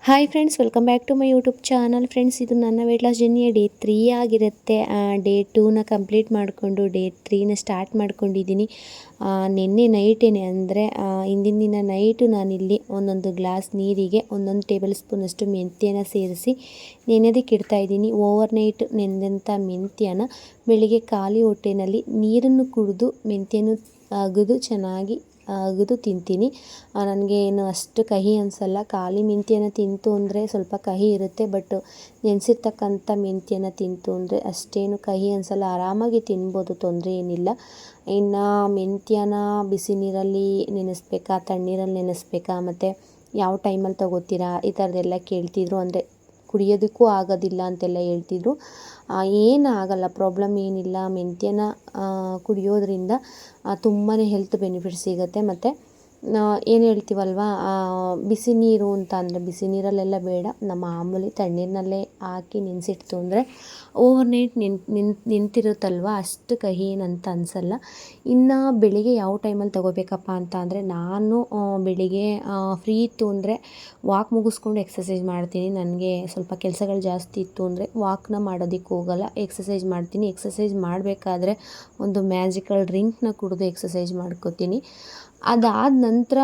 Hi friends, welcome back to my YouTube channel. Friends, ಇದು ನನ್ನ weight loss ಜರ್ನಿಯ day 3 ಆಗಿರುತ್ತೆ. ಡೇ 2ನ ಕಂಪ್ಲೀಟ್ ಮಾಡಿಕೊಂಡು ಡೇ 3ನ ಸ್ಟಾರ್ಟ್ ಮಾಡ್ಕೊಂಡಿದ್ದೀನಿ. ನಿನ್ನೆ ನೈಟೇನೆ ಅಂದರೆ ಹಿಂದಿನ ದಿನ ನೈಟು ನಾನಿಲ್ಲಿ ಒಂದೊಂದು ಗ್ಲಾಸ್ ನೀರಿಗೆ 1 ಟೇಬಲ್ ಸ್ಪೂನಷ್ಟು ಮೆಂತ್ಯನ ಸೇರಿಸಿ ನೆನೆಯೋದಕ್ಕೆ ಇಡ್ತಾಯಿದ್ದೀನಿ. ಓವರ್ ನೈಟ್ ನೆನೆದಂಥ ಮೆಂತ್ಯನ ಬೆಳಿಗ್ಗೆ ಖಾಲಿ ಹೊಟ್ಟೆಯಲ್ಲಿ ನೀರನ್ನು ಕುಡಿದು ಮೆಂತ್ಯನ ಅಗೆದು ಚೆನ್ನಾಗಿ ಅಗೆದು ತಿಂತೀನಿ. ನನಗೆ ಏನು ಅಷ್ಟು ಕಹಿ ಅನಿಸಲ್ಲ. ಖಾಲಿ ಮೆಂತ್ಯನ ತಿಂತು ಅಂದರೆ ಸ್ವಲ್ಪ ಕಹಿ ಇರುತ್ತೆ, ಬಟ್ ನೆನೆಸಿರ್ತಕ್ಕಂಥ ಮೆಂತ್ಯನ ತಿಂತು ಅಂದರೆ ಅಷ್ಟೇನು ಕಹಿ ಅನಿಸಲ್ಲ, ಆರಾಮಾಗಿ ತಿನ್ಬೋದು, ತೊಂದರೆ ಏನಿಲ್ಲ. ಇನ್ನು ಮೆಂತ್ಯನ ಬಿಸಿ ನೀರಲ್ಲಿ ನೆನೆಸ್ಬೇಕಾ, ತಣ್ಣೀರಲ್ಲಿ ನೆನೆಸ್ಬೇಕಾ, ಮತ್ತು ಯಾವ ಟೈಮಲ್ಲಿ ತೊಗೋತೀರಾ, ಈ ಥರದ್ದೆಲ್ಲ ಕೇಳ್ತಿದ್ರು. ಅಂದರೆ ಕುಡಿಯೋದಕ್ಕೂ ಆಗೋದಿಲ್ಲ ಅಂತೆಲ್ಲ ಹೇಳ್ತಿದ್ರು. ಏನು ಆಗಲ್ಲ, ಪ್ರಾಬ್ಲಮ್ ಏನಿಲ್ಲ. ಮೆಂತ್ಯನ ಕುಡಿಯೋದ್ರಿಂದ ತುಂಬಾ ಹೆಲ್ತ್ ಬೆನಿಫಿಟ್ ಸಿಗುತ್ತೆ. ಮತ್ತು ಏನು ಹೇಳ್ತೀವಲ್ವ, ಬಿಸಿ ನೀರು ಅಂತ ಅಂದರೆ ಬಿಸಿ ನೀರಲ್ಲೆಲ್ಲ ಬೇಡ, ನಮ್ಮ ಮಾಮೂಲಿ ತಣ್ಣೀರಿನಲ್ಲೇ ಹಾಕಿ ನೆನೆಸಿಡ್ತು ಅಂದರೆ ಓವರ್ ನೈಟ್ ನಿಂತಿರುತ್ತಲ್ವ, ಅಷ್ಟು ಕಹಿ ಏನಂತ ಅನಿಸಲ್ಲ. ಇನ್ನು ಬೆಳಿಗ್ಗೆ ಯಾವ ಟೈಮಲ್ಲಿ ತೊಗೋಬೇಕಪ್ಪ ಅಂತ ಅಂದರೆ, ನಾನು ಬೆಳಿಗ್ಗೆ ಫ್ರೀ ಇತ್ತು ಅಂದರೆ ವಾಕ್ ಮುಗಿಸ್ಕೊಂಡು ಎಕ್ಸಸೈಸ್ ಮಾಡ್ತೀನಿ. ನನಗೆ ಸ್ವಲ್ಪ ಕೆಲಸಗಳು ಜಾಸ್ತಿ ಇತ್ತು ಅಂದರೆ ವಾಕ್ನ ಮಾಡೋದಕ್ಕೆ ಹೋಗಲ್ಲ, ಎಕ್ಸಸೈಸ್ ಮಾಡ್ತೀನಿ. ಎಕ್ಸಸೈಸ್ ಮಾಡಬೇಕಾದ್ರೆ ಒಂದು ಮ್ಯಾಜಿಕಲ್ ಡ್ರಿಂಕ್ನ ಕುಡಿದು ಎಕ್ಸಸೈಸ್ ಮಾಡ್ಕೋತೀನಿ. ಅದಾದ ನಂತರ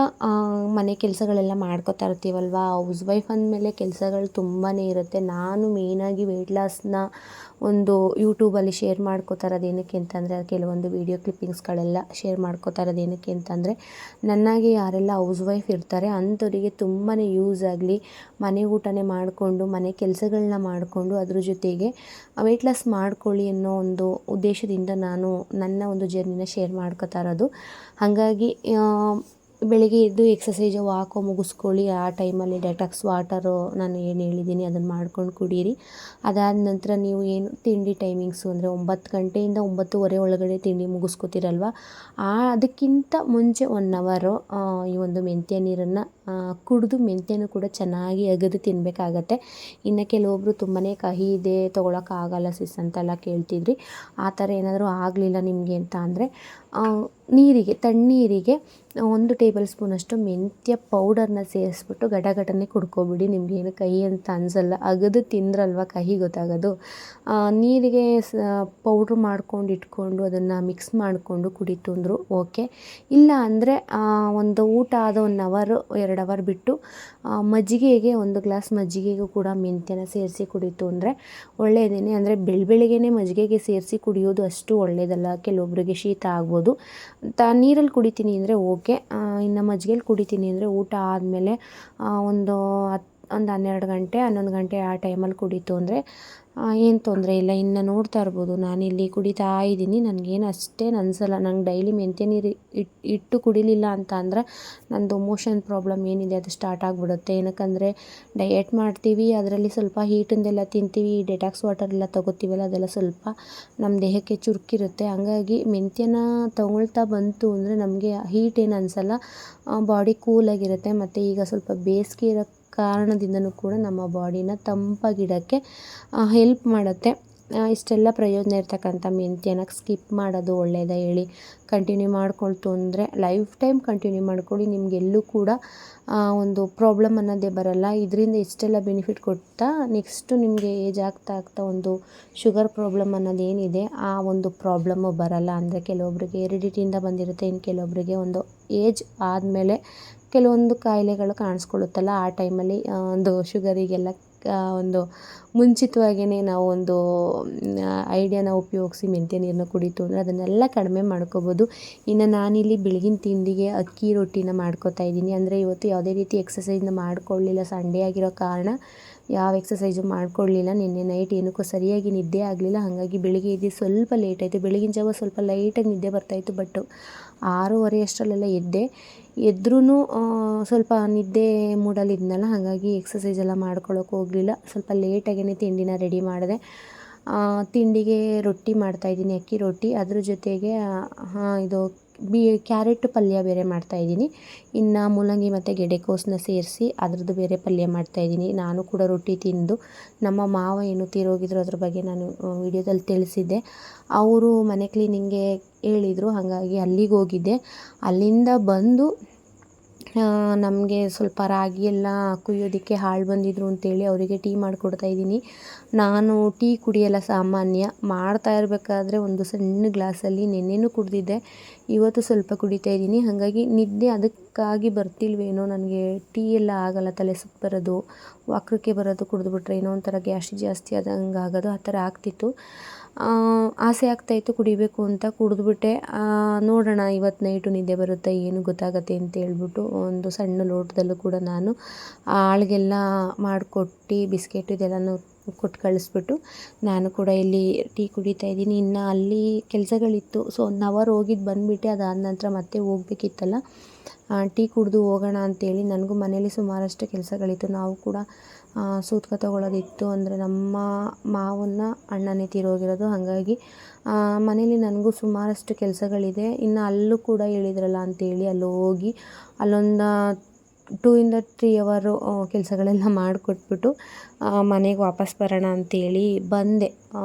ಮನೆ ಕೆಲಸಗಳೆಲ್ಲ ಮಾಡ್ಕೋತಾ ಇರ್ತೀವಲ್ವ. ಹೌಸ್ ವೈಫ್ ಅಂದಮೇಲೆ ಕೆಲಸಗಳು ತುಂಬಾ ಇರುತ್ತೆ. ನಾನು ಮೇಯ್ನಾಗಿ ವೆಯ್ಟ್ ಲಾಸ್ನ ಒಂದು ಯೂಟ್ಯೂಬಲ್ಲಿ ಶೇರ್ ಮಾಡ್ಕೋತಾ ಇರೋದು ಏನಕ್ಕೆ ಅಂತಂದರೆ, ಕೆಲವೊಂದು ವೀಡಿಯೋ ಕ್ಲಿಪ್ಪಿಂಗ್ಸ್ಗಳೆಲ್ಲ ಶೇರ್ ಮಾಡ್ಕೋತಾ ಇರೋದು ಏನಕ್ಕೆ ಅಂತಂದರೆ, ನನ್ನಾಗೆ ಯಾರೆಲ್ಲ ಹೌಸ್ ವೈಫ್ ಇರ್ತಾರೆ ಅಂಥವರಿಗೆ ತುಂಬಾ ಯೂಸ್ ಆಗಲಿ. ಮನೆ ಊಟನೇ ಮಾಡಿಕೊಂಡು ಮನೆ ಕೆಲಸಗಳನ್ನ ಮಾಡಿಕೊಂಡು ಅದ್ರ ಜೊತೆಗೆ ವೆಯ್ಟ್ ಲಾಸ್ ಮಾಡ್ಕೊಳ್ಳಿ ಅನ್ನೋ ಒಂದು ಉದ್ದೇಶದಿಂದ ನಾನು ನನ್ನ ಒಂದು ಜರ್ನಿನ ಶೇರ್ ಮಾಡ್ಕೋತಾ ಇರೋದು. ಹಾಗಾಗಿ ಬೆಳಿಗ್ಗೆ ಎದ್ದು ಎಕ್ಸಸೈಜು ವಾಕು ಮುಗಿಸ್ಕೊಳ್ಳಿ. ಆ ಟೈಮಲ್ಲಿ ಡೆಟಾಕ್ಸ್ ವಾಟರು ನಾನು ಏನು ಹೇಳಿದ್ದೀನಿ ಅದನ್ನು ಮಾಡ್ಕೊಂಡು ಕುಡೀರಿ. ಅದಾದ ನಂತರ ನೀವು ಏನು ತಿಂಡಿ ಟೈಮಿಂಗ್ಸು ಅಂದರೆ 9 ಗಂಟೆಯಿಂದ 9:30 ಒಳಗಡೆ ತಿಂಡಿ ಮುಗಿಸ್ಕೋತೀರಲ್ವ, ಅದಕ್ಕಿಂತ ಮುಂಚೆ 1 ಅವರು ಈ ಒಂದು ಮೆಂತ್ಯ ನೀರನ್ನು ಕುಡಿದು ಮೆಂತ್ಯನೂ ಕೂಡ ಚೆನ್ನಾಗಿ ಅಗೆದು ತಿನ್ನಬೇಕಾಗತ್ತೆ. ಇನ್ನು ಕೆಲವೊಬ್ಬರು ತುಂಬಾ ಕಹಿ ಇದೆ, ತೊಗೊಳಕ್ಕಾಗಲ್ಲ ಸಿಸ್ ಅಂತೆಲ್ಲ ಕೇಳ್ತಿದ್ರಿ. ಆ ಥರ ಏನಾದರೂ ಆಗಲಿಲ್ಲ ನಿಮಗೆ ಅಂತ ಅಂದರೆ, ನೀರಿಗೆ ತಣ್ಣೀರಿಗೆ 1 ಟೇಬಲ್ ಸ್ಪೂನಷ್ಟು ಮೆಂತ್ಯ ಪೌಡರ್ನ ಸೇರಿಸ್ಬಿಟ್ಟು ಗಟಗಟನೆ ಕುಡ್ಕೊಬಿಡಿ. ನಿಮಗೇನು ಕಹಿ ಅಂತ ಅನಿಸಲ್ಲ. ಅಗೆದು ತಿಂದ್ರಲ್ವ ಕಹಿ ಗೊತ್ತಾಗೋದು. ನೀರಿಗೆ ಪೌಡ್ರ್ ಮಾಡ್ಕೊಂಡು ಇಟ್ಕೊಂಡು ಅದನ್ನು ಮಿಕ್ಸ್ ಮಾಡಿಕೊಂಡು ಕುಡಿತು ಅಂದರು ಓಕೆ. ಇಲ್ಲ ಅಂದರೆ ಒಂದು ಊಟ ಆದ 1 ಅವರ್ 2 ಅವರ್ ಬಿಟ್ಟು ಮಜ್ಜಿಗೆಗೆ 1 ಗ್ಲಾಸ್ ಮಜ್ಜಿಗೆಗೂ ಕೂಡ ಮೆಂತ್ಯನ ಸೇರಿಸಿ ಕುಡಿತು ಅಂದರೆ ಒಳ್ಳೆಯದೇನೆ. ಅಂದರೆ ಬೆಳಗ್ಗೆನೇ ಮಜ್ಜಿಗೆಗೆ ಸೇರಿಸಿ ಕುಡಿಯೋದು ಅಷ್ಟು ಒಳ್ಳೆಯದಲ್ಲ, ಕೆಲವೊಬ್ಬರಿಗೆ ಶೀತ ಆಗ್ಬೋದು. ನೀರಲ್ಲಿ ಕುಡಿತೀನಿ ಅಂದರೆ ಓಕೆ. ಇನ್ನು ಮಜ್ಜಿಗೆಲಿ ಕುಡಿತೀನಿ ಅಂದರೆ ಊಟ ಆದಮೇಲೆ ಒಂದು 12 ಗಂಟೆ 11 ಗಂಟೆ ಆ ಟೈಮಲ್ಲಿ ಕುಡಿತು ಅಂದರೆ ಏನು ತೊಂದರೆ ಇಲ್ಲ. ಇನ್ನು ನೋಡ್ತಾ ಇರ್ಬೋದು, ನಾನಿಲ್ಲಿ ಕುಡಿತಾ ಇದ್ದೀನಿ. ನನಗೇನು ಅಷ್ಟೇನು ಅನಿಸಲ್ಲ. ನಂಗೆ ಡೈಲಿ ಮೆಂತ್ಯ ನೀರು ಇಟ್ಟು ಕುಡಿಲಿಲ್ಲ ಅಂತ ಅಂದರೆ ನಂದು ಮೋಷನ್ ಪ್ರಾಬ್ಲಮ್ ಏನಿದೆ ಅದು ಸ್ಟಾರ್ಟ್ ಆಗಿಬಿಡುತ್ತೆ. ಏನಕ್ಕಂದರೆ ಡಯಟ್ ಮಾಡ್ತೀವಿ, ಅದರಲ್ಲಿ ಸ್ವಲ್ಪ ಹೀಟಿಂದೆಲ್ಲ ತಿಂತೀವಿ, ಡೆಟಾಕ್ಸ್ ವಾಟರ್ ಎಲ್ಲ ತೊಗೋತೀವಲ್ಲ, ಅದೆಲ್ಲ ಸ್ವಲ್ಪ ನಮ್ಮ ದೇಹಕ್ಕೆ ಚುರುಕಿರುತ್ತೆ. ಹಂಗಾಗಿ ಮೆಂತ್ಯನ ತೊಗೊಳ್ತಾ ಬಂತು ಅಂದರೆ ನಮಗೆ ಹೀಟ್ ಏನು ಅನಿಸಲ್ಲ, ಬಾಡಿ ಕೂಲಾಗಿರುತ್ತೆ. ಮತ್ತು ಈಗ ಸ್ವಲ್ಪ ಬೇಸಿಗೆ ಇರೋ ಕಾರಣದಿಂದನೂ ಕೂಡ ನಮ್ಮ ಬಾಡಿನ ತಂಪಾಗಿಡೋಕ್ಕೆ ಹೆಲ್ಪ್ ಮಾಡುತ್ತೆ. ಇಷ್ಟೆಲ್ಲ ಪ್ರಯೋಜನ ಇರ್ತಕ್ಕಂಥ ಮೆಂತ್ಯನ ಸ್ಕಿಪ್ ಮಾಡೋದು ಒಳ್ಳೆಯದ ಹೇಳಿ? ಕಂಟಿನ್ಯೂ ಮಾಡ್ಕೊಳ್ತು ಅಂದರೆ ಲೈಫ್ ಟೈಮ್ ಕಂಟಿನ್ಯೂ ಮಾಡ್ಕೊಳ್ಳಿ. ನಿಮಗೆಲ್ಲೂ ಕೂಡ ಒಂದು ಪ್ರಾಬ್ಲಮ್ ಅನ್ನೋದೇ ಬರಲ್ಲ. ಇದರಿಂದ ಎಷ್ಟೆಲ್ಲ ಬೆನಿಫಿಟ್ ಕೊಡ್ತಾ ನೆಕ್ಸ್ಟು ನಿಮಗೆ ಏಜ್ ಆಗ್ತಾ ಒಂದು ಶುಗರ್ ಪ್ರಾಬ್ಲಮ್ ಅನ್ನೋದೇನಿದೆ ಆ ಒಂದು ಪ್ರಾಬ್ಲಮ್ಮು ಬರಲ್ಲ. ಅಂದರೆ ಕೆಲವೊಬ್ಬರಿಗೆ ಹೆರಿಡಿಟಿಯಿಂದ ಬಂದಿರುತ್ತೆ, ಇನ್ನು ಕೆಲವೊಬ್ಬರಿಗೆ ಒಂದು ಏಜ್ ಆದಮೇಲೆ ಕೆಲವೊಂದು ಕಾಯಿಲೆಗಳು ಕಾಣಿಸ್ಕೊಳ್ಳುತ್ತಲ್ಲ, ಆ ಟೈಮಲ್ಲಿ ಒಂದು ಶುಗರಿಗೆಲ್ಲ ಒಂದು ಮುಂಚಿತವಾಗಿಯೇ ನಾವು ಒಂದು ಐಡಿಯಾನ ಉಪಯೋಗಿಸಿ ಮೆಂತ್ಯ ನೀರನ್ನ ಕುಡಿತು ಅಂದರೆ ಅದನ್ನೆಲ್ಲ ಕಡಿಮೆ ಮಾಡ್ಕೋಬೋದು. ಇನ್ನು ನಾನಿಲ್ಲಿ ಬೆಳಗಿನ ತಿಂಡಿಗೆ ಅಕ್ಕಿ ರೊಟ್ಟಿನ ಮಾಡ್ಕೋತಾ ಇದ್ದೀನಿ. ಅಂದರೆ ಇವತ್ತು ಯಾವುದೇ ರೀತಿ ಎಕ್ಸಸೈಸ್ನ ಮಾಡ್ಕೊಳ್ಳಿಲ್ಲ, ಸಂಡೇ ಆಗಿರೋ ಕಾರಣ ಯಾವ ಎಕ್ಸಸೈಸು ಮಾಡ್ಕೊಳ್ಳಿಲ್ಲ. ನಿನ್ನೆ ನೈಟ್ ಏನಕ್ಕೋ ಸರಿಯಾಗಿ ನಿದ್ದೆ ಆಗಲಿಲ್ಲ, ಹಾಗಾಗಿ ಬೆಳಿಗ್ಗೆ ಎದ್ದು ಸ್ವಲ್ಪ ಲೇಟ್ ಆಯಿತು. ಬೆಳಗಿನ ಜಾವ ಸ್ವಲ್ಪ ಲೈಟಾಗಿ ನಿದ್ದೆ ಬರ್ತಾಯಿತ್ತು, ಬಟ್ 6:30 ಅಷ್ಟರಲ್ಲೆಲ್ಲ ಎದ್ರೂ ಸ್ವಲ್ಪ ನಿದ್ದೆ ಮೂಡಲ್ಲಿ ಇದ್ನಲ್ಲ, ಹಾಗಾಗಿ ಎಕ್ಸಸೈಸ್ ಎಲ್ಲ ಮಾಡ್ಕೊಳ್ಳೋಕೆ ಹೋಗಲಿಲ್ಲ. ಸ್ವಲ್ಪ ಲೇಟಾಗೇ ತಿಂಡಿನ ರೆಡಿ ಮಾಡಿದೆ. ತಿಂಡಿಗೆ ರೊಟ್ಟಿ ಮಾಡ್ತಾಯಿದ್ದೀನಿ, ಅಕ್ಕಿ ರೊಟ್ಟಿ. ಅದ್ರ ಜೊತೆಗೆ ಇದು ಕ್ಯಾರೆಟ್ ಪಲ್ಯ ಬೇರೆ ಮಾಡ್ತಾಯಿದ್ದೀನಿ. ಇನ್ನು ಮೂಲಂಗಿ ಮತ್ತು ಗೆಡ್ಡೆಕೋಸನ್ನ ಸೇರಿಸಿ ಅದರದ್ದು ಬೇರೆ ಪಲ್ಯ ಮಾಡ್ತಾಯಿದ್ದೀನಿ. ನಾನು ಕೂಡ ರೊಟ್ಟಿ ತಿಂದು, ನಮ್ಮ ಮಾವ ಏನು ತೀರೋಗಿದ್ರು ಅದ್ರ ಬಗ್ಗೆ ನಾನು ವಿಡಿಯೋದಲ್ಲಿ ತಿಳಿಸಿದ್ದೆ. ಅವರು ಮನೆ ಕ್ಲೀನಿಂಗ್ಗೆ ಹೇಳಿದರು, ಹಾಗಾಗಿ ಅಲ್ಲಿಗೆ ಹೋಗಿದ್ದೆ. ಅಲ್ಲಿಂದ ಬಂದು ನಮಗೆ ಸ್ವಲ್ಪ ರಾಗಿ ಎಲ್ಲ ಕುಯ್ಯೋದಕ್ಕೆ ಆಳು ಬಂದಿದ್ದರು ಅಂತೇಳಿ ಅವರಿಗೆ ಟೀ ಮಾಡಿಕೊಡ್ತಾಯಿದ್ದೀನಿ. ನಾನು ಟೀ ಕುಡಿಯಲ್ಲ ಸಾಮಾನ್ಯ, ಮಾಡ್ತಾ ಇರಬೇಕಾದ್ರೆ ಒಂದು ಸಣ್ಣ ಗ್ಲಾಸಲ್ಲಿ ನೆನ್ನೆನೂ ಕುಡಿದಿದ್ದೆ, ಇವತ್ತು ಸ್ವಲ್ಪ ಕುಡಿತಾಯಿದ್ದೀನಿ. ಹಾಗಾಗಿ ನಿದ್ದೆ ಅದಕ್ಕಾಗಿ ಬರ್ತಿಲ್ವೇನೋ, ನನಗೆ ಟೀ ಎಲ್ಲ ಆಗಲ್ಲ, ತಲೆ ಸುತ್ತು ಬರೋದು, ವಕ್ರಕ್ಕೆ ಬರೋದು, ಕುಡಿದ್ಬಿಟ್ರೆ ಏನೋ ಒಂಥರ ಗ್ಯಾಸ್ಟ್ರಿಕ್ ಜಾಸ್ತಿ ಆದಂಗೆ ಆಗೋದು, ಆ ಥರ ಆಗ್ತಿತ್ತು. ಆಸೆ ಆಗ್ತಾಯಿತ್ತು ಕುಡಿಬೇಕು ಅಂತ, ಕುಡಿದ್ಬಿಟ್ಟೆ. ನೋಡೋಣ ಇವತ್ತು ನೈಟು ನಿದ್ದೆ ಬರುತ್ತೆ ಏನು ಗೊತ್ತಾಗತ್ತೆ ಅಂತ ಹೇಳ್ಬಿಟ್ಟು ಒಂದು ಸಣ್ಣ ಲೋಟದಲ್ಲೂ ಕೂಡ ನಾನು ಆಳಿಗೆಲ್ಲ ಮಾಡಿಕೊಟ್ಟು ಬಿಸ್ಕೆಟ್ ಇದೆಲ್ಲನೂ ಕೊಟ್ಟು ಕಳಿಸ್ಬಿಟ್ಟು ನಾನು ಕೂಡ ಇಲ್ಲಿ ಟೀ ಕುಡಿತಾ ಇದ್ದೀನಿ. ಇನ್ನು ಅಲ್ಲಿ ಕೆಲಸಗಳಿತ್ತು, ಸೊ 1 ಅವರ್ ಹೋಗಿದ್ದು ಬಂದುಬಿಟ್ಟೆ. ಅದಾದ ನಂತರ ಮತ್ತೆ ಹೋಗ್ಬೇಕಿತ್ತಲ್ಲ, ಟೀ ಕುಡಿದು ಹೋಗೋಣ ಅಂತೇಳಿ ನನಗೂ ಮನೇಲಿ ಸುಮಾರಷ್ಟು ಕೆಲಸಗಳಿತ್ತು. ನಾವು ಕೂಡ ಸೂತ್ಕ ತೊಗೊಳ್ಳೋದಿತ್ತು, ಅಂದರೆ ನಮ್ಮ ಮಾವನ ಅಣ್ಣನೇ ತೀರೋಗಿರೋದು, ಹಾಗಾಗಿ ಮನೇಲಿ ನನಗೂ ಸುಮಾರಷ್ಟು ಕೆಲಸಗಳಿದೆ. ಇನ್ನು ಅಲ್ಲೂ ಕೂಡ ಹೇಳಿದ್ರಲ್ಲ ಅಂತೇಳಿ ಅಲ್ಲಿ ಹೋಗಿ ಅಲ್ಲೊಂದು 2 ಇಂದ 3 ಅವರು ಕೆಲಸಗಳೆಲ್ಲ ಮಾಡಿಕೊಟ್ಬಿಟ್ಟು ಮನೆಗೆ ವಾಪಸ್ ಬರೋಣ ಅಂತೇಳಿ ಬಂದೆ.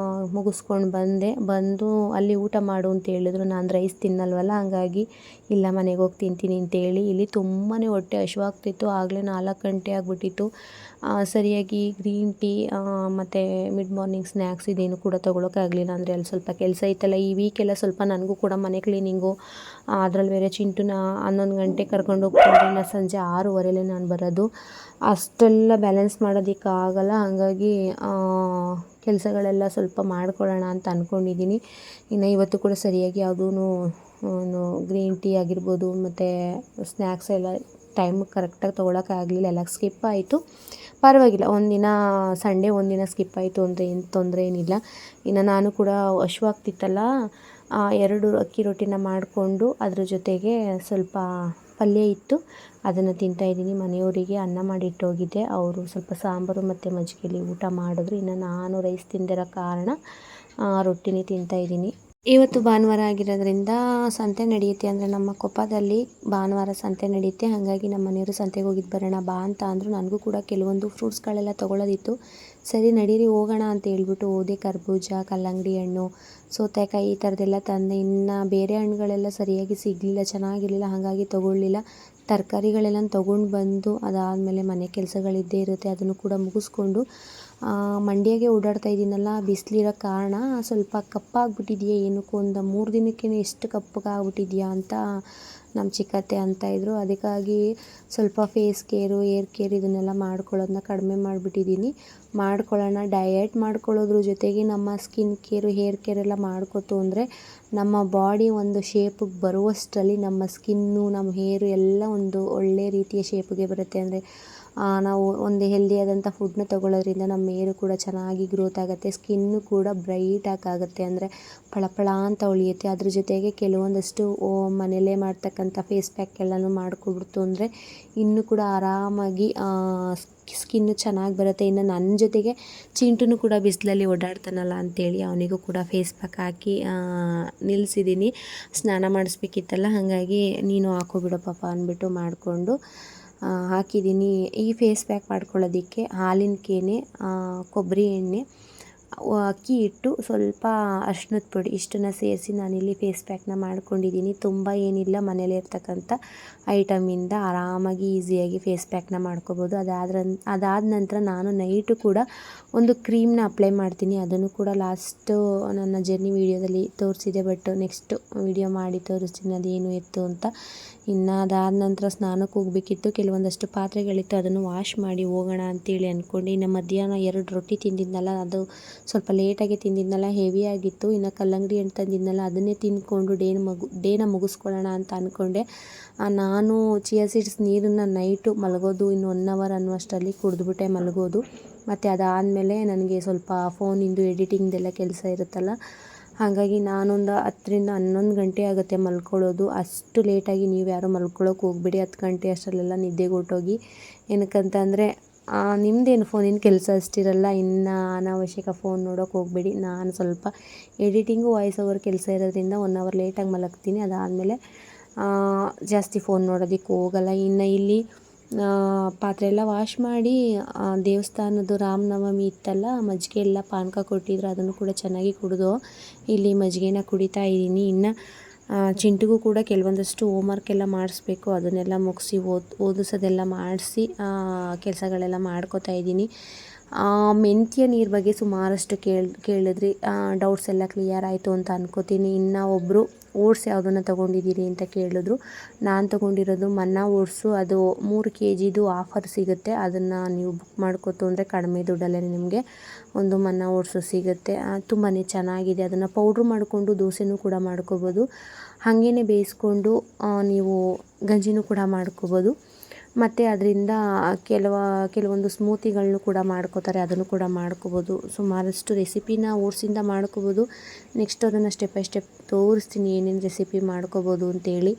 ಮುಗಿಸ್ಕೊಂಡು ಬಂದು ಅಲ್ಲಿ ಊಟ ಮಾಡು ಅಂತ ಹೇಳಿದ್ರು. ನಾನು ರೈಸ್ ತಿನ್ನಲ್ವಲ್ಲ, ಹಾಗಾಗಿ ಇಲ್ಲ ಮನೆಗೆ ಹೋಗಿ ತಿಂತೀನಿ ಅಂತೇಳಿ ಇಲ್ಲಿ ತುಂಬಾ ಹೊಟ್ಟೆ ಹಸಿವಾಗ್ತಿತ್ತು. ಆಗಲೇ 4 ಗಂಟೆ ಆಗಿಬಿಟ್ಟಿತ್ತು. ಸರಿಯಾಗಿ ಗ್ರೀನ್ ಟೀ ಮತ್ತು ಮಿಡ್ ಮಾರ್ನಿಂಗ್ ಸ್ನ್ಯಾಕ್ಸ್ ಇದೇನು ಕೂಡ ತೊಗೊಳಕ್ಕಾಗಲಿಲ್ಲ. ಅಂದರೆ ಅಲ್ಲಿ ಸ್ವಲ್ಪ ಕೆಲಸ ಇತ್ತಲ್ಲ, ಈ ವೀಕೆಲ್ಲ ಸ್ವಲ್ಪ ನನಗೂ ಕೂಡ ಮನೆ ಕ್ಲೀನಿಂಗು, ಅದರಲ್ಲಿ ಬೇರೆ ಚಿಂಟುನ 11 ಗಂಟೆ ಕರ್ಕೊಂಡು ಹೋಗ್ತೀನಿ, ಸಂಜೆ 6:15 ನಾನು ಬರೋದು, ಅಷ್ಟೆಲ್ಲ ಬ್ಯಾಲೆನ್ಸ್ ಮಾಡೋದಕ್ಕಾಗಲ್ಲ. ಹಾಗಾಗಿ ಕೆಲಸಗಳೆಲ್ಲ ಸ್ವಲ್ಪ ಮಾಡ್ಕೊಳ್ಳೋಣ ಅಂತ ಅಂದ್ಕೊಂಡಿದ್ದೀನಿ. ಇನ್ನು ಇವತ್ತು ಕೂಡ ಸರಿಯಾಗಿ ಯಾವುದೂ ಗ್ರೀನ್ ಟೀ ಆಗಿರ್ಬೋದು ಮತ್ತು ಸ್ನ್ಯಾಕ್ಸ್ ಎಲ್ಲ ಟೈಮಿಗೆ ಕರೆಕ್ಟಾಗಿ ತೊಗೊಳಕ್ಕಾಗಲಿಲ್ಲ, ಎಲ್ಲ ಸ್ಕಿಪ್ ಆಯಿತು. ಪರವಾಗಿಲ್ಲ, ಒಂದಿನ ಸಂಡೇ ಒಂದಿನ ಸ್ಕಿಪ್ ಆಯಿತು ಅಂದರೆ ಏನು ತೊಂದರೆ ಏನಿಲ್ಲ. ಇನ್ನು ನಾನು ಕೂಡ ಹಶ್ವಾಗ್ತಿತ್ತಲ್ಲ, 2 ಅಕ್ಕಿ ರೊಟ್ಟಿನ ಮಾಡಿಕೊಂಡು ಅದ್ರ ಜೊತೆಗೆ ಸ್ವಲ್ಪ ಪಲ್ಯ ಇತ್ತು, ಅದನ್ನು ತಿಂತಾಯಿದ್ದೀನಿ. ಮನೆಯವರಿಗೆ ಅನ್ನ ಮಾಡಿಟ್ಟೋಗಿದ್ದೆ, ಅವರು ಸ್ವಲ್ಪ ಸಾಂಬಾರು ಮತ್ತು ಮಜ್ಜಿಗೆಯಲ್ಲಿ ಊಟ ಮಾಡಿದ್ರು. ಇನ್ನು ನಾನು ರೈಸ್ ತಿಂದಿರೋ ಕಾರಣ ರೊಟ್ಟಿನೇ ತಿಂತಾಯಿದ್ದೀನಿ. ಇವತ್ತು ಭಾನುವಾರ ಆಗಿರೋದ್ರಿಂದ ಸಂತೆ ನಡೆಯುತ್ತೆ, ಅಂದರೆ ನಮ್ಮ ಕೊಪ್ಪದಲ್ಲಿ ಭಾನುವಾರ ಸಂತೆ ನಡೆಯುತ್ತೆ. ಹಾಗಾಗಿ ನಮ್ಮ ಮನೆಯವರು ಸಂತೆಗೆ ಹೋಗಿದ್ದು ಬರೋಣ ಬಾ ಅಂತ ಅಂದರು. ನನಗೂ ಕೂಡ ಕೆಲವೊಂದು ಫ್ರೂಟ್ಸ್ಗಳೆಲ್ಲ ತೊಗೊಳ್ಳೋದಿತ್ತು. ಸರಿ ನಡೀರಿ ಹೋಗೋಣ ಅಂತ ಹೇಳ್ಬಿಟ್ಟು ಹೋದೆ. ಕರ್ಬೂಜ, ಕಲ್ಲಂಗಡಿ ಹಣ್ಣು, ಸೌತೆಕಾಯಿ ಈ ಥರದ್ದೆಲ್ಲ ತಂದೆ. ಇನ್ನು ಬೇರೆ ಹಣ್ಣುಗಳೆಲ್ಲ ಸರಿಯಾಗಿ ಸಿಗಲಿಲ್ಲ, ಚೆನ್ನಾಗಿರಲಿಲ್ಲ, ಹಾಗಾಗಿ ತೊಗೊಳ್ಳಿಲ್ಲ. ತರಕಾರಿಗಳೆಲ್ಲ ತೊಗೊಂಡು ಬಂದು ಅದಾದಮೇಲೆ ಮನೆ ಕೆಲಸಗಳಿದ್ದೇ ಇರುತ್ತೆ, ಅದನ್ನು ಕೂಡ ಮುಗಿಸ್ಕೊಂಡು ಮಂಡ್ಯಗೆ ಓಡಾಡ್ತಾ ಇದ್ದೀನಲ್ಲ, ಬಿಸಿಲಿರೋ ಕಾರಣ ಸ್ವಲ್ಪ ಕಪ್ಪಾಗ್ಬಿಟ್ಟಿದೆಯಾ ಏನಕ್ಕೂ, ಒಂದು 3 ದಿನಕ್ಕೇ ಎಷ್ಟು ಕಪ್ಪಗಾಗ್ಬಿಟ್ಟಿದೆಯಾ ಅಂತ ನಮ್ಮ ಚಿಕ್ಕತ್ತೆ ಅಂತಾಯಿದ್ರು. ಅದಕ್ಕಾಗಿ ಸ್ವಲ್ಪ ಫೇಸ್ ಕೇರು, ಏರ್ ಕೇರ್ ಇದನ್ನೆಲ್ಲ ಮಾಡ್ಕೊಳ್ಳೋದನ್ನ ಕಡಿಮೆ ಮಾಡಿಬಿಟ್ಟಿದ್ದೀನಿ. ಮಾಡ್ಕೊಳ್ಳೋಣ, ಡಯಟ್ ಮಾಡ್ಕೊಳ್ಳೋದ್ರ ಜೊತೆಗೆ ನಮ್ಮ ಸ್ಕಿನ್ ಕೇರು, ಹೇರ್ ಕೇರ್ ಎಲ್ಲ ಮಾಡ್ಕೊತು ಅಂದರೆ ನಮ್ಮ ಬಾಡಿ ಒಂದು ಶೇಪಿಗೆ ಬರುವಷ್ಟರಲ್ಲಿ ನಮ್ಮ ಸ್ಕಿನ್ನು, ನಮ್ಮ ಹೇರು ಎಲ್ಲ ಒಂದು ಒಳ್ಳೆ ರೀತಿಯ ಶೇಪಿಗೆ ಬರುತ್ತೆ. ಅಂದರೆ ನಾವು ಒಂದು ಹೆಲ್ದಿಯಾದಂಥ ಫುಡ್ನ ತೊಗೊಳ್ಳೋದ್ರಿಂದ ನಮ್ಮ ಹೇರು ಕೂಡ ಚೆನ್ನಾಗಿ ಗ್ರೋತ್ ಆಗುತ್ತೆ, ಸ್ಕಿನ್ನು ಕೂಡ ಬ್ರೈಟಾಗಿ ಆಗುತ್ತೆ, ಅಂದರೆ ಫಳಫಳ ಅಂತ ಹೊಳೆಯುತ್ತೆ. ಅದ್ರ ಜೊತೆಗೆ ಕೆಲವೊಂದಷ್ಟು ಮನೆಯಲ್ಲೇ ಮಾಡ್ತಕ್ಕಂಥ ಫೇಸ್ ಪ್ಯಾಕ್ ಎಲ್ಲನೂ ಮಾಡ್ಕೊಬಿಡ್ತು ಅಂದರೆ ಇನ್ನೂ ಕೂಡ ಆರಾಮಾಗಿ ಸ್ಕಿನ್ನು ಚೆನ್ನಾಗಿ ಬರುತ್ತೆ. ಇನ್ನು ನನ್ನ ಜೊತೆಗೆ ಚಿಂಟುನು ಕೂಡ ಬಿಸಿಲಲ್ಲಿ ಓಡಾಡ್ತಾನಲ್ಲ ಅಂಥೇಳಿ ಅವನಿಗೂ ಕೂಡ ಫೇಸ್ ಪ್ಯಾಕ್ ಹಾಕಿ ನಿಲ್ಲಿಸಿದ್ದೀನಿ. ಸ್ನಾನ ಮಾಡಿಸ್ಬೇಕಿತ್ತಲ್ಲ, ಹಾಗಾಗಿ ನೀನು ಹಾಕೋಬಿಡೋ ಪಾಪ ಅಂದ್ಬಿಟ್ಟು ಮಾಡಿಕೊಂಡು ಹಾಕಿದ್ದೀನಿ. ಈ ಫೇಸ್ ಪ್ಯಾಕ್ ಮಾಡ್ಕೊಳ್ಳೋದಕ್ಕೆ ಹಾಲಿನ ಕೇನೆ, ಕೊಬ್ಬರಿ ಎಣ್ಣೆ, ಅಕ್ಕಿ ಹಿಟ್ಟು, ಸ್ವಲ್ಪ ಅರಿಶಿನದ ಪುಡಿ ಇಷ್ಟನ್ನು ಸೇರಿಸಿ ನಾನಿಲ್ಲಿ ಫೇಸ್ ಪ್ಯಾಕ್ನ ಮಾಡ್ಕೊಂಡಿದ್ದೀನಿ. ತುಂಬ ಏನಿಲ್ಲ, ಮನೇಲಿ ಇರ್ತಕ್ಕಂಥ ಐಟಮಿಂದ ಆರಾಮಾಗಿ ಈಸಿಯಾಗಿ ಫೇಸ್ ಪ್ಯಾಕ್ನ ಮಾಡ್ಕೋಬೋದು. ಅದಾದ ನಂತರ ನಾನು ನೈಟು ಕೂಡ ಒಂದು ಕ್ರೀಮ್ನ ಅಪ್ಲೈ ಮಾಡ್ತೀನಿ. ಅದನ್ನು ಕೂಡ ಲಾಸ್ಟು ನನ್ನ ಜರ್ನಿ ವೀಡಿಯೋದಲ್ಲಿ ತೋರಿಸಿದೆ, ಬಟ್ ನೆಕ್ಸ್ಟ್ ವೀಡಿಯೋ ಮಾಡಿ ತೋರಿಸ್ತೀನಿ ಅದೇನು ಇತ್ತು ಅಂತ. ಇನ್ನು ಅದಾದ ನಂತರ ಸ್ನಾನಕ್ಕೆ ಹೋಗಬೇಕಿತ್ತು, ಕೆಲವೊಂದಷ್ಟು ಪಾತ್ರೆಗಳಿತ್ತು, ಅದನ್ನು ವಾಶ್ ಮಾಡಿ ಹೋಗೋಣ ಅಂತೇಳಿ ಅಂದ್ಕೊಂಡು. ಇನ್ನು ಮಧ್ಯಾಹ್ನ 2 ರೊಟ್ಟಿ ತಿಂದಿದ್ನಲ್ಲ, ಅದು ಸ್ವಲ್ಪ ಲೇಟಾಗಿ ತಿಂದಿದ್ನಲ್ಲ, ಹೆವಿಯಾಗಿತ್ತು. ಇನ್ನು ಕಲ್ಲಂಗಡಿ ಹಣ್ಣು ತಂದಿದ್ನಲ್ಲ, ಅದನ್ನೇ ತಿಂದ್ಕೊಂಡು ಡೇನ ಮುಗಿಸ್ಕೊಳ್ಳೋಣ ಅಂತ ಅಂದ್ಕೊಂಡೆ. ನಾನು ಚಿಯಾ ಸೀಡ್ಸ್ ನೀರನ್ನು ನೈಟು ಮಲಗೋದು ಇನ್ನು 1 ಅವರ್ ಅನ್ನುವಷ್ಟರಲ್ಲಿ ಕುಡಿದ್ಬಿಟ್ಟೆ ಮಲಗೋದು. ಮತ್ತು ಅದಾದಮೇಲೆ ನನಗೆ ಸ್ವಲ್ಪ ಫೋನಿಂದು ಎಡಿಟಿಂಗ್ದೆಲ್ಲ ಕೆಲಸ ಇರುತ್ತಲ್ಲ, ಹಾಗಾಗಿ ನಾನೊಂದು 10 ರಿಂದ 11 ಗಂಟೆ ಆಗುತ್ತೆ ಮಲ್ಕೊಳ್ಳೋದು. ಅಷ್ಟು ಲೇಟಾಗಿ ನೀವು ಯಾರು ಮಲ್ಕೊಳ್ಳೋಕೆ ಹೋಗಬೇಡಿ, 10 ಗಂಟೆ ಅಷ್ಟರಲ್ಲೆಲ್ಲ ನಿದ್ದೆಗೆ ಹೊರ್ಟೋಗಿ. ಏನಕ್ಕಂತಂದರೆ ನಿಮ್ಮದೇನು ಫೋನಿನ ಕೆಲಸ ಅಷ್ಟಿರಲ್ಲ, ಇನ್ನು ಅನಾವಶ್ಯಕ ಫೋನ್ ನೋಡೋಕೆ ಹೋಗಬೇಡಿ. ನಾನು ಸ್ವಲ್ಪ ಎಡಿಟಿಂಗು, ವಾಯ್ಸ್ ಓವರ್ ಕೆಲಸ ಇರೋದ್ರಿಂದ 1 ಅವರ್ ಲೇಟಾಗಿ ಮಲಗ್ತೀನಿ. ಅದಾದಮೇಲೆ ಜಾಸ್ತಿ ಫೋನ್ ನೋಡೋದಕ್ಕೆ ಹೋಗಲ್ಲ. ಇನ್ನು ಇಲ್ಲಿ ಪಾತ್ರೆ ಎಲ್ಲ ವಾಶ್ ಮಾಡಿ ದೇವಸ್ಥಾನದ್ದು ರಾಮನವಮಿ ಇತ್ತಲ್ಲ, ಮಜ್ಜಿಗೆ ಎಲ್ಲ ಪಾನಕ ಕೊಟ್ಟಿದ್ರು, ಅದನ್ನು ಕೂಡ ಚೆನ್ನಾಗಿ ಕುಡಿದು ಇಲ್ಲಿ ಮಜ್ಜಿಗೆನ ಕುಡಿತಾ ಇದ್ದೀನಿ. ಇನ್ನು ಚಿಂಟಿಗೂ ಕೂಡ ಕೆಲವೊಂದಷ್ಟು ಹೋಮ್ವರ್ಕ್ ಎಲ್ಲ ಮಾಡಿಸ್ಬೇಕು, ಅದನ್ನೆಲ್ಲ ಮುಗಿಸಿ ಓದಿಸೋದೆಲ್ಲ ಮಾಡಿಸಿ ಕೆಲಸಗಳೆಲ್ಲ ಮಾಡ್ಕೋತಾ ಇದ್ದೀನಿ. ಮೆಂತ್ಯ ನೀರು ಬಗ್ಗೆ ಸುಮಾರಷ್ಟು ಕೇಳಿದ್ರಿ, ಡೌಟ್ಸ್ ಎಲ್ಲ ಕ್ಲಿಯರ್ ಆಯಿತು ಅಂತ ಅನ್ಕೋತೀನಿ. ಇನ್ನು ಒಬ್ಬರು ಓಟ್ಸ್ ಯಾವುದನ್ನು ತೊಗೊಂಡಿದ್ದೀರಿ ಅಂತ ಕೇಳಿದ್ರು. ನಾನು ತೊಗೊಂಡಿರೋದು ಮನ್ನಾ ಓಟ್ಸು, ಅದು 3 kgದು ಆಫರ್ ಸಿಗುತ್ತೆ. ಅದನ್ನು ನೀವು ಬುಕ್ ಮಾಡ್ಕೋತು ಅಂದರೆ ಕಡಿಮೆ ದುಡ್ಡಲ್ಲೇ ನಿಮಗೆ ಒಂದು ಮನ್ನಾ ಓಟ್ಸು ಸಿಗುತ್ತೆ. ತುಂಬಾ ಚೆನ್ನಾಗಿದೆ. ಅದನ್ನು ಪೌಡ್ರ್ ಮಾಡಿಕೊಂಡು ದೋಸೆನೂ ಕೂಡ ಮಾಡ್ಕೋಬೋದು, ಹಾಗೇ ಬೇಯಿಸ್ಕೊಂಡು ನೀವು ಗಂಜಿನೂ ಕೂಡ ಮಾಡ್ಕೋಬೋದು. ಮತ್ತು ಅದರಿಂದ ಕೆಲವೊಂದು ಸ್ಮೂತಿಗಳನ್ನೂ ಕೂಡ ಮಾಡ್ಕೋತಾರೆ, ಅದನ್ನು ಕೂಡ ಮಾಡ್ಕೋಬೋದು. ಸುಮಾರಷ್ಟು ರೆಸಿಪಿನ ಓಟ್ಸಿಂದ ಮಾಡ್ಕೋಬೋದು. ನೆಕ್ಸ್ಟ್ ಅದನ್ನು ಸ್ಟೆಪ್ ಬೈ ಸ್ಟೆಪ್ ತೋರಿಸ್ತೀನಿ ಏನೇನು ರೆಸಿಪಿ ಮಾಡ್ಕೋಬೋದು ಅಂತೇಳಿ.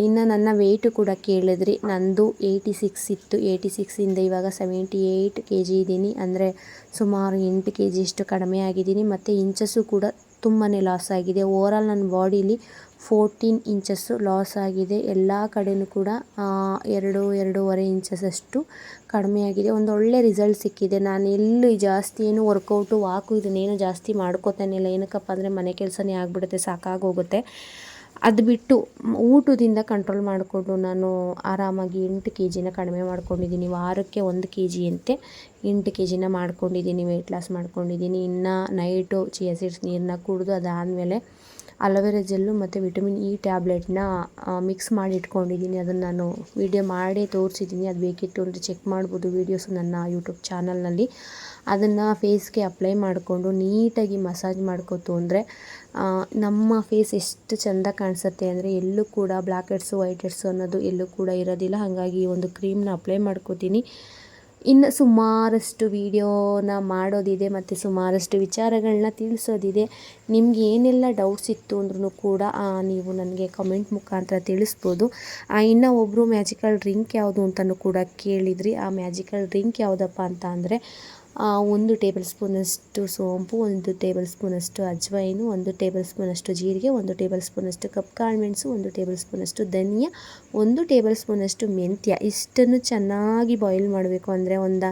ಇನ್ನು ನನ್ನ ವೆಯ್ಟು ಕೂಡ ಕೇಳಿದ್ರಿ. ನಂದು 86 ಇತ್ತು. 86ಇಂದ ಇವಾಗ 78 kg ಇದ್ದೀನಿ. ಅಂದರೆ ಸುಮಾರು 8 kg ಅಷ್ಟು ಕಡಿಮೆ ಆಗಿದ್ದೀನಿ. ಮತ್ತು ಇಂಚಸ್ಸು ಕೂಡ ತುಂಬಾ ಲಾಸ್ ಆಗಿದೆ. ಓವರಾಲ್ ನನ್ನ ಬಾಡೀಲಿ 14 ಇಂಚಸ್ಸು ಲಾಸ್ ಆಗಿದೆ. ಎಲ್ಲ ಕಡೆಯೂ ಕೂಡ 2-2.5 ಇಂಚಸಷ್ಟು ಕಡಿಮೆ ಆಗಿದೆ. ಒಂದು ಒಳ್ಳೆ ರಿಸಲ್ಟ್ ಸಿಕ್ಕಿದೆ. ನಾನು ಎಲ್ಲೂ ಜಾಸ್ತಿ ಏನು ವರ್ಕೌಟು ವಾಕು ಇದನ್ನೇನು ಜಾಸ್ತಿ ಮಾಡ್ಕೋತಾನೆ ಇಲ್ಲ. ಏನಕ್ಕಪ್ಪ ಅಂದರೆ ಮನೆ ಕೆಲಸನೇ ಆಗಿಬಿಡುತ್ತೆ, ಸಾಕಾಗೋಗುತ್ತೆ. ಅದು ಬಿಟ್ಟು ಊಟದಿಂದ ಕಂಟ್ರೋಲ್ ಮಾಡಿಕೊಂಡು ನಾನು ಆರಾಮಾಗಿ 8 kgನ ಕಡಿಮೆ ಮಾಡ್ಕೊಂಡಿದ್ದೀನಿ. ವಾರಕ್ಕೆ 1 kg ಅಂತೆ 8 kgನ ಮಾಡ್ಕೊಂಡಿದ್ದೀನಿ, ವೆಯ್ಟ್ ಲಾಸ್ ಮಾಡ್ಕೊಂಡಿದ್ದೀನಿ. ಇನ್ನು ನೈಟು ಚಿಯಾ ಸೀಡ್ಸ್ ನೀರನ್ನ ಕುಡಿದು ಅದಾದಮೇಲೆ ಅಲೋವೆರಾ ಜೆಲ್ಲು ಮತ್ತು ವಿಟಮಿನ್ ಇ ಟ್ಯಾಬ್ಲೆಟ್ನ ಮಿಕ್ಸ್ ಮಾಡಿ ಇಟ್ಕೊಂಡಿದ್ದೀನಿ. ಅದನ್ನು ನಾನು ವಿಡಿಯೋ ಮಾಡಿ ತೋರಿಸಿದ್ದೀನಿ. ಅದು ಬೇಕಿತ್ತು ಅಂದರೆ ಚೆಕ್ ಮಾಡ್ಬೋದು ವೀಡಿಯೋಸು ನನ್ನ ಯೂಟ್ಯೂಬ್ ಚಾನಲ್ನಲ್ಲಿ. ಅದನ್ನು ಫೇಸ್ಗೆ ಅಪ್ಲೈ ಮಾಡಿಕೊಂಡು ನೀಟಾಗಿ ಮಸಾಜ್ ಮಾಡ್ಕೋತು ಅಂದರೆ ನಮ್ಮ ಫೇಸ್ ಎಷ್ಟು ಚೆಂದ ಕಾಣಿಸುತ್ತೆ ಅಂದರೆ ಎಲ್ಲೂ ಕೂಡ ಬ್ಲ್ಯಾಕ್ ಹೆಡ್ಸು ವೈಟ್ ಹೆಡ್ಸು ಅನ್ನೋದು ಎಲ್ಲೂ ಕೂಡ ಇರೋದಿಲ್ಲ. ಹಾಗಾಗಿ ಈ ಒಂದು ಕ್ರೀಮ್ನ ಅಪ್ಲೈ ಮಾಡ್ಕೋತೀನಿ. ಇನ್ನು ಸುಮಾರಷ್ಟು ವೀಡಿಯೋನ ಮಾಡೋದಿದೆ ಮತ್ತು ಸುಮಾರಷ್ಟು ವಿಚಾರಗಳನ್ನ ತಿಳಿಸೋದಿದೆ. ನಿಮ್ಗೆ ಏನೆಲ್ಲ ಡೌಟ್ಸ್ ಇತ್ತು ಅಂದ್ರೂ ಕೂಡ ನೀವು ನನಗೆ ಕಮೆಂಟ್ ಮುಖಾಂತರ ತಿಳಿಸ್ಬೋದು. ಇನ್ನು ಒಬ್ಬರು ಮ್ಯಾಜಿಕಲ್ ಡ್ರಿಂಕ್ ಯಾವುದು ಅಂತಲೂ ಕೂಡ ಕೇಳಿದ್ರಿ. ಆ ಮ್ಯಾಜಿಕಲ್ ಡ್ರಿಂಕ್ ಯಾವುದಪ್ಪ ಅಂತ ಅಂದರೆ 1 ಟೇಬಲ್ ಸ್ಪೂನಷ್ಟು ಸೋಂಪು, 1 ಟೇಬಲ್ ಸ್ಪೂನಷ್ಟು ಅಜ್ವೈನು, 1 ಟೇಬಲ್ ಸ್ಪೂನಷ್ಟು ಜೀರಿಗೆ, 1 ಟೇಬಲ್ ಸ್ಪೂನಷ್ಟು ಕಪ್ ಕಾಳುಮೆಣಸು, 1 ಟೇಬಲ್ ಸ್ಪೂನಷ್ಟು ಧನಿಯಾ, 1 ಟೇಬಲ್ ಸ್ಪೂನಷ್ಟು ಮೆಂತ್ಯ. ಇಷ್ಟನ್ನು ಚೆನ್ನಾಗಿ ಬಾಯ್ಲ್ ಮಾಡಬೇಕು. ಅಂದರೆ ಒಂದು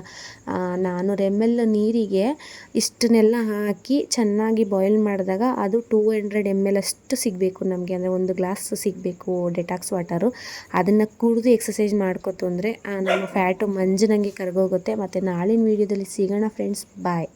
400 ml ನೀರಿಗೆ ಇಷ್ಟನ್ನೆಲ್ಲ ಹಾಕಿ ಚೆನ್ನಾಗಿ ಬಾಯ್ಲ್ ಮಾಡಿದಾಗ ಅದು 200 ml ಅಷ್ಟು ಸಿಗಬೇಕು ನಮಗೆ. ಅಂದರೆ 1 ಗ್ಲಾಸ್ ಸಿಗಬೇಕು ಡೆಟಾಕ್ಸ್ ವಾಟರು. ಅದನ್ನು ಕುಡಿದು ಎಕ್ಸಸೈಸ್ ಮಾಡ್ಕೋತು ಅಂದರೆ ನಮ್ಮ ಫ್ಯಾಟು ಮಂಜನಂಗೆ ಕರಗೋಗುತ್ತೆ. ಮತ್ತು ನಾಳಿನ ವೀಡಿಯೋದಲ್ಲಿ ಸಿಗೋಣ ಫ್ರೆಂಡ್ಸ್. ಬಾಯ್.